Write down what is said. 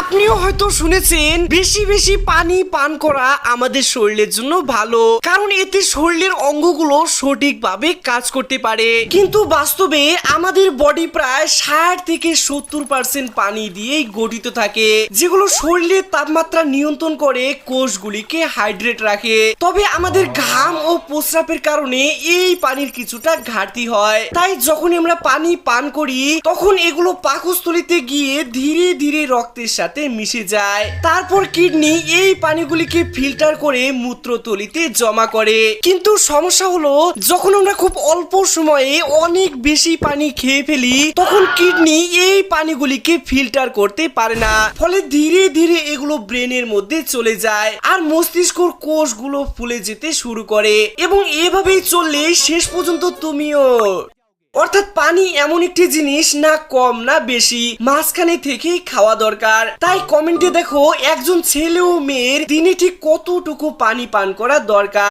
আপনিও হয়তো শুনেছেন বেশি বেশি পানি পান করা আমাদের শরীরের জন্য ভালো, কারণ এতে শরীরের অঙ্গগুলো সঠিকভাবে কাজ করতে পারে। কিন্তু বাস্তবে আমাদের বডি প্রায় 60 থেকে 70% পানি দিয়েই গঠিত থাকে, যেগুলো শরীরের তাপমাত্রা নিয়ন্ত্রণ করে কোষগুলিকে হাইড্রেট রাখে। তবে আমাদের ঘাম ও প্রস্রাবের কারণে এই পানির কিছুটা ঘাটতি হয়। তাই যখন আমরা পানি পান করি তখন এগুলো পাকস্থলীতে গিয়ে ধীরে ধীরে রক্তের সাথে মিশে যায়। তারপর কিডনি এই পানিগুলিকে ফিল্টার করে মূত্রথলিতে জমা করে। কিন্তু সমস্যা হলো, যখন আমরা খুব অল্প সময়ে অনেক বেশি পানি খেয়ে ফেলি তখন কিডনি এই পানিগুলিকে ফিল্টার করতে পারে না, ফলে ধীরে ধীরে এগুলো ব্রেনের মধ্যে চলে যায় আর মস্তিষ্কর কোষগুলো ফুলে যেতে শুরু করে। এবং এভাবেই চললে শেষ পর্যন্ত তুমিও, অর্থাৎ পানি এমন একটি জিনিস, না কম না বেশি, মাঝখানে থেকেই খাওয়া দরকার। তাই কমেন্টে দেখো একজন ছেলে ও মেয়ের দিনে ঠিক কতটুকু পানি পান করা দরকার।